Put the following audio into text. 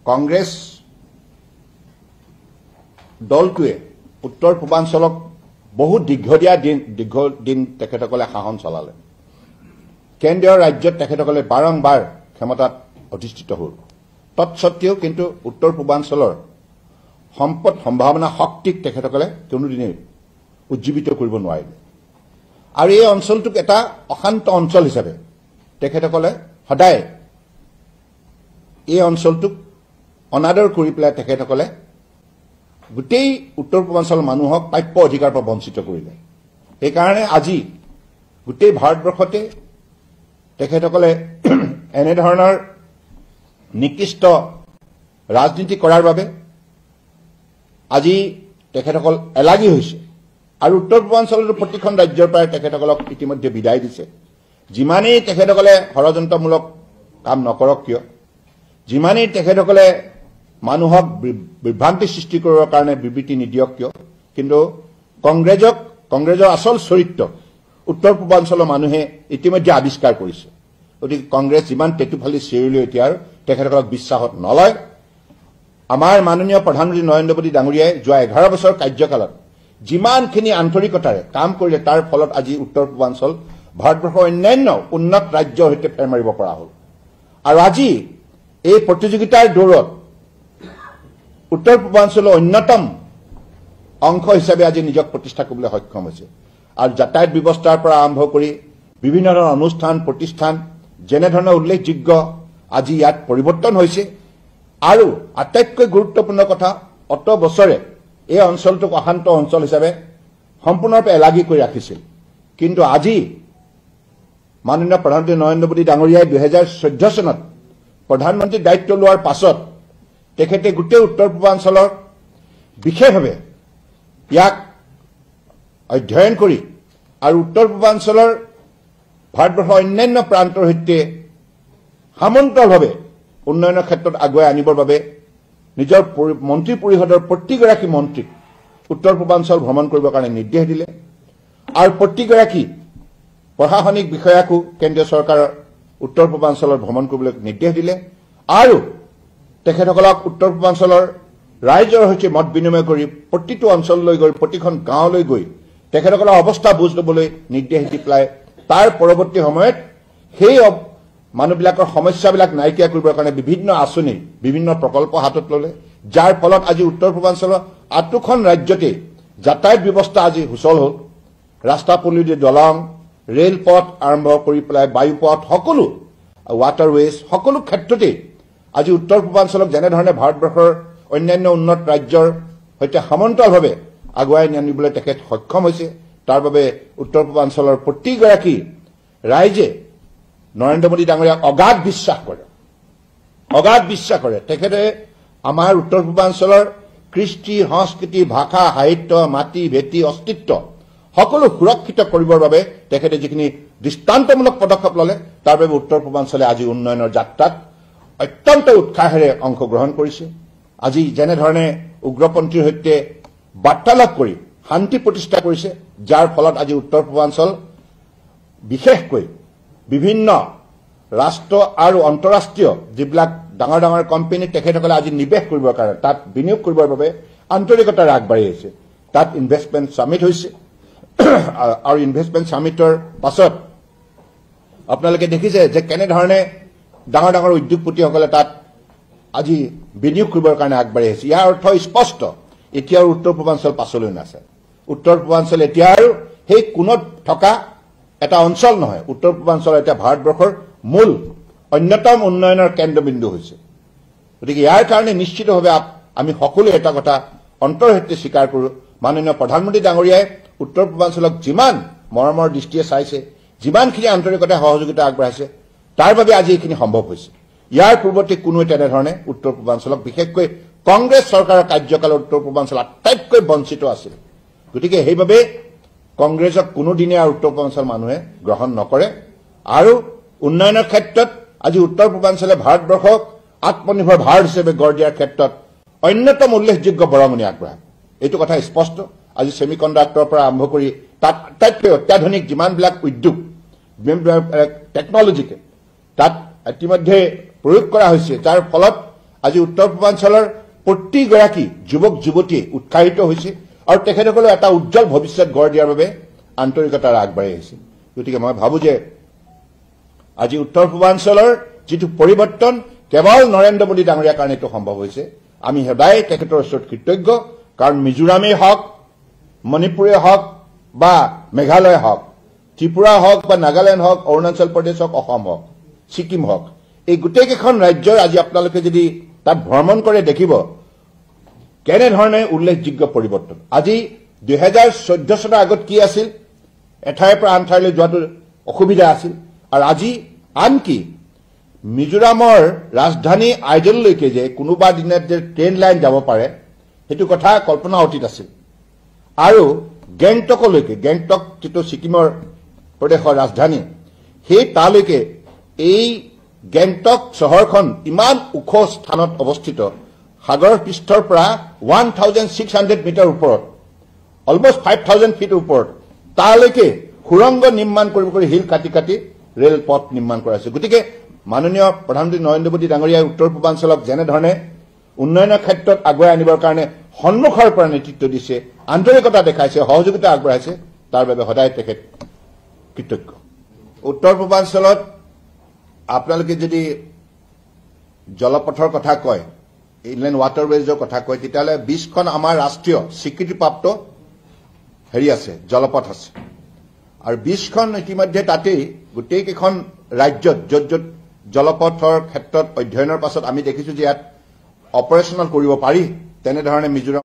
কংগ্ৰেছ দলটোৱে উত্তৰ পূৰ্বাঞ্চলক বহু দীৰ্ঘদিন তেখেতসকলে শাসন চলালে কেন্দ্ৰীয় ৰাজ্যত তেখেতসকলে বাৰংবাৰ ক্ষমতাত অধিষ্ঠিত হ'ল তৎসত্ত্বেও কিন্তু উত্তৰ পূৰ্বাঞ্চলৰ সম্পদ সম্ভাৱনা শক্তিক তেখেতসকলে কোনোদিনেই উজ্জীৱিত কৰিব নোৱাৰিলে আৰু এই অঞ্চলটোক এটা অশান্ত অঞ্চল হিচাপে তেখেতসকলে সদায় এই অঞ্চলটোক অনাদৰ কৰি পেলাই তেখেতসকলে গোটেই উত্তৰ পূৰ্বাঞ্চলৰ মানুহক প্ৰাপ্য অধিকাৰৰ পৰা বঞ্চিত কৰিলে সেইকাৰণে আজি গোটেই ভাৰতবৰ্ষতে তেখেতসকলে এনেধৰণৰ নিকৃষ্ট ৰাজনীতি কৰাৰ বাবে আজি তেখেতসকল এলাগী হৈছে আৰু উত্তৰ পূৰ্বাঞ্চলৰ প্ৰতিখন ৰাজ্যৰ পৰা তেখেতসকলক ইতিমধ্যে বিদায় দিছে যিমানেই তেখেতসকলে ষড়যন্ত্ৰমূলক কাম নকৰক কিয় যিমানেই তেখেতসকলে মানুহক বিভ্ৰান্তি সৃষ্টি কৰিবৰ কাৰণে বিবৃতি নিদিয়ক কিয় কিন্তু কংগ্ৰেছৰ আচল চৰিত্ৰ উত্তৰ পূৰ্বাঞ্চলৰ মানুহে ইতিমধ্যে আৱিষ্কাৰ কৰিছে গতিকে কংগ্ৰেছ যিমান টেটুফালি চিঞৰিলেও এতিয়া আৰু তেখেতসকলক বিশ্বাসত নলয় আমাৰ মাননীয় প্ৰধানমন্ত্ৰী নৰেন্দ্ৰ মোদী ডাঙৰীয়াই যোৱা 11 বছৰ কাৰ্যকালত যিমানখিনি আন্তৰিকতাৰে কাম কৰিলে তাৰ ফলত আজি উত্তৰ পূৰ্বাঞ্চল ভাৰতবৰ্ষৰ অন্যান্য উন্নত ৰাজ্যৰ সৈতে ফেৰ মাৰিব পৰা হ'ল আৰু আজি এই প্ৰতিযোগিতাৰ দৌৰত উত্তৰ পূৰ্বাঞ্চলৰ অন্যতম অংশ হিচাপে আজি নিজক প্ৰতিষ্ঠা কৰিবলৈ সক্ষম হৈছে আৰু যাতায়াত ব্যৱস্থাৰ পৰা আৰম্ভ কৰি বিভিন্ন ধৰণৰ অনুষ্ঠান প্ৰতিষ্ঠান যেনেধৰণৰ উল্লেখযোগ্য আজি ইয়াত পৰিৱৰ্তন হৈছে আৰু আটাইতকৈ গুৰুত্বপূৰ্ণ কথা অত বছৰে এই অঞ্চলটোক অশান্ত অঞ্চল হিচাপে সম্পূৰ্ণৰূপে এলাগী কৰি ৰাখিছিল কিন্তু আজি মাননীয় প্ৰধানমন্ত্ৰী নৰেন্দ্ৰ মোদী ডাঙৰীয়াই 2014 চনত প্ৰধানমন্ত্ৰীৰ দায়িত্ব লোৱাৰ পাছত তেখেতে গোটেই উত্তৰ পূৰ্বাঞ্চলৰ বিশেষভাৱে ইয়াক অধ্যয়ন কৰি আৰু উত্তৰ পূৰ্বাঞ্চলৰ ভাৰতবৰ্ষৰ অন্যান্য প্ৰান্তৰ সৈতে সামন্তৰালভাৱে উন্নয়নৰ ক্ষেত্ৰত আগুৱাই আনিবৰ বাবে নিজৰ মন্ত্ৰী পৰিষদৰ প্ৰতিগৰাকী মন্ত্ৰীক উত্তৰ পূৰ্বাঞ্চল ভ্ৰমণ কৰিবৰ কাৰণে নিৰ্দেশ দিলে আৰু প্ৰতিগৰাকী প্ৰশাসনিক বিষয়াকো কেন্দ্ৰীয় চৰকাৰৰ উত্তৰ পূৰ্বাঞ্চলৰ ভ্ৰমণ কৰিবলৈ নিৰ্দেশ দিলে আৰু তেখেতসকলক উত্তৰ পূৰ্বাঞ্চলৰ ৰাইজৰ সৈতে মত বিনিময় কৰি প্ৰতিটো অঞ্চললৈ গৈ প্ৰতিখন গাঁৱলৈ গৈ তেখেতসকলৰ অৱস্থা বুজ ল'বলৈ নিৰ্দেশ দি পেলাই তাৰ পৰৱৰ্তী সময়ত সেই মানুহবিলাকৰ সমস্যাবিলাক নাইকিয়া কৰিবৰ কাৰণে বিভিন্ন আঁচনি বিভিন্ন প্ৰকল্প হাতত ল'লে যাৰ ফলত আজি উত্তৰ পূৰ্বাঞ্চলৰ আটাইখন ৰাজ্যতে যাতায়াত ব্যৱস্থা আজি সুচল হ'ল ৰাস্তা পদূলি দলং ৰেলপথ আৰম্ভ কৰি পেলাই বায়ুপথ সকলো ৱাটাৰৱেজ সকলো ক্ষেত্ৰতে আজি উত্তৰ পূৰ্বাঞ্চলক যেনেধৰণে ভাৰতবৰ্ষৰ অন্যান্য উন্নত ৰাজ্যৰ সৈতে সমান্তৰালভাৱে আগুৱাই নিবলৈ তেখেত সক্ষম হৈছে তাৰ বাবে উত্তৰ পূৰ্বাঞ্চলৰ প্ৰতিগৰাকী ৰাইজে নৰেন্দ্ৰ মোদী ডাঙৰীয়াক অগাধ বিশ্বাস কৰে তেখেতে আমাৰ উত্তৰ পূৰ্বাঞ্চলৰ কৃষ্টি সংস্কৃতি ভাষা সাহিত্য মাটি ভেটি অস্তিত্ব সকলো সুৰক্ষিত কৰিবৰ বাবে তেখেতে যিখিনি দৃষ্টান্তমূলক পদক্ষেপ ল'লে তাৰ বাবে উত্তৰ পূৰ্বাঞ্চলে আজি উন্নয়নৰ যাত্ৰাত অত্যন্ত উৎসাহেৰে অংশগ্ৰহণ কৰিছে আজি যেনেধৰণে উগ্ৰপন্থীৰ সৈতে বাৰ্তালাপ কৰি শান্তি প্ৰতিষ্ঠা কৰিছে যাৰ ফলত আজি উত্তৰ পূৰ্বাঞ্চল বিশেষকৈ বিভিন্ন ৰাষ্ট্ৰ আৰু অন্তঃৰাষ্ট্ৰীয় যিবিলাক ডাঙৰ ডাঙৰ কোম্পানী তেখেতসকলে আজি নিৱেশ কৰিবৰ কাৰণে তাত বিনিয়োগ কৰিবৰ বাবে আন্তৰিকতাৰে আগবাঢ়ি আহিছে তাত ইনভেষ্টমেণ্ট সামিট হৈছে আৰু ইনভেষ্টমেণ্ট সামিটৰ পাছত আপোনালোকে দেখিছে যে কেনেধৰণে ডাঙৰ ডাঙৰ উদ্যোগপতিসকলে তাত আজি বিনিয়োগ কৰিবৰ কাৰণে আগবাঢ়ি আহিছে ইয়াৰ অৰ্থ স্পষ্ট এতিয়া উত্তৰ পূৰ্বাঞ্চল পাছলৈ নাছে উত্তৰ পূৰ্বাঞ্চল এতিয়া আৰু সেই কোণত থকা এটা অঞ্চল নহয় উত্তৰ পূৰ্বাঞ্চল এতিয়া ভাৰতবৰ্ষৰ মূল অন্যতম উন্নয়নৰ কেন্দ্ৰবিন্দু হৈছে গতিকে ইয়াৰ কাৰণে নিশ্চিতভাৱে আমি সকলোৱে এটা কথা অন্তৰ্হিতে স্বীকাৰ কৰোঁ মাননীয় প্ৰধানমন্ত্ৰী ডাঙৰীয়াই উত্তৰ পূৰ্বাঞ্চলক যিমান মৰমৰ দৃষ্টিৰে চাইছে যিমানখিনি আন্তৰিকতা সহযোগিতা আগবঢ়াইছে তাৰ বাবে আজি এইখিনি সম্ভৱ হৈছে ইয়াৰ পূৰ্বতে কোনো তেনেধৰণে উত্তৰ পূৰ্বাঞ্চলক বিশেষকৈ কংগ্ৰেছ চৰকাৰৰ কাৰ্যকালত উত্তৰ পূৰ্বাঞ্চল আটাইতকৈ বঞ্চিত আছিল গতিকে সেইবাবে কংগ্ৰেছক কোনোদিনে আৰু উত্তৰ পূৰ্বাঞ্চল মানুহে গ্ৰহণ নকৰে আৰু উন্নয়নৰ ক্ষেত্ৰত আজি উত্তৰ পূৰ্বাঞ্চলে ভাৰতবৰ্ষক আত্মনিৰ্ভৰ ভাৰত হিচাপে গঢ় দিয়াৰ ক্ষেত্ৰত অন্যতম উল্লেখযোগ্য বৰঙণি আগবঢ়ায় এইটো কথা স্পষ্ট আজি সেমিকণ্ডাক্টৰৰ পৰা আৰম্ভ কৰি তাত আটাইতকৈ অত্যাধুনিক যিমানবিলাক উদ্যোগ টেকনলজিকে তাত ইতিমধ্যে প্ৰয়োগ কৰা হৈছে যাৰ ফলত আজি উত্তৰ পূৰ্বাঞ্চলৰ প্ৰতিগৰাকী যুৱক যুৱতীয়ে উৎসাহিত হৈছে আৰু তেখেতসকলে এটা উজ্জ্বল ভৱিষ্যত গঢ় দিয়াৰ বাবে আন্তৰিকতাৰে আগবাঢ়ি আহিছে গতিকে মই ভাবো যে আজি উত্তৰ পূৰ্বাঞ্চলৰ যিটো পৰিৱৰ্তন কেৱল নৰেন্দ্ৰ মোদী ডাঙৰীয়াৰ কাৰণে এইটো সম্ভৱ হৈছে আমি সদায় তেখেতৰ ওচৰত কৃতজ্ঞ কাৰণ মিজোৰামেই হওক মণিপুৰে হওক বা মেঘালয় হওক ত্ৰিপুৰা হওক বা নাগালেণ্ড হওক অৰুণাচল প্ৰদেশ হওক অসম হওক ছিকিম হওক এই গোটেইকেইখন ৰাজ্যৰ আজি আপোনালোকে যদি তাত ভ্ৰমণ কৰে দেখিব কেনেধৰণে উল্লেখযোগ্য পৰিৱৰ্তন আজি 2014 চনৰ আগত কি আছিল এঠাইৰ পৰা আন ঠাইলৈ যোৱাটো অসুবিধা আছিল আৰু আজি আনকি মিজোৰামৰ ৰাজধানী আইজললৈকে যে কোনোবা দিনত যে ট্ৰেইন লাইন যাব পাৰে সেইটো কথা কল্পনা অতীত আছিল আৰু গেংটকলৈকে গেংটক যিটো ছিকিমৰ প্ৰদেশৰ ৰাজধানী সেই তালৈকে এই গেংটক চহৰখন ইমান ওখ স্থানত অৱস্থিত সাগৰৰ পৃষ্ঠৰ পৰা 1600 মিটাৰ ওপৰত অলমোষ্ট 5000 ফিট ওপৰত তালৈকে সুৰংগ নিৰ্মাণ কৰি হিল কাটি কাটি ৰেল পথ নিৰ্মাণ কৰা হৈছে গতিকে মাননীয় প্ৰধানমন্ত্ৰী নৰেন্দ্ৰ মোদী ডাঙৰীয়াই উত্তৰ পূৰ্বাঞ্চলক যেনেধৰণে উন্নয়নৰ ক্ষেত্ৰত আগুৱাই আনিবৰ কাৰণে সন্মুখৰ পৰা নেতৃত্ব দিছে আন্তৰিকতা দেখাইছে সহযোগিতা আগবঢ়াইছে তাৰ বাবে সদায় তেখেত কৃতজ্ঞ উত্তৰ পূৰ্বাঞ্চলত আপোনালোকে যদি জলপথৰ কথা কয় ইনলেণ্ড ৱাটাৰৱেজৰ কথা কয় তেতিয়াহ'লে 20খন আমাৰ ৰাষ্ট্ৰীয় স্বীকৃতিপ্ৰাপ্ত আছে জলপথ আছে আৰু 20খন ইতিমধ্যে তাতেই গোটেইকেইখন ৰাজ্যত য'ত য'ত জলপথৰ ক্ষেত্ৰত অধ্যয়নৰ পাছত আমি দেখিছো যে ইয়াত অপাৰেশ্যনেল কৰিব পাৰি তেনেধৰণে মিজোৰাম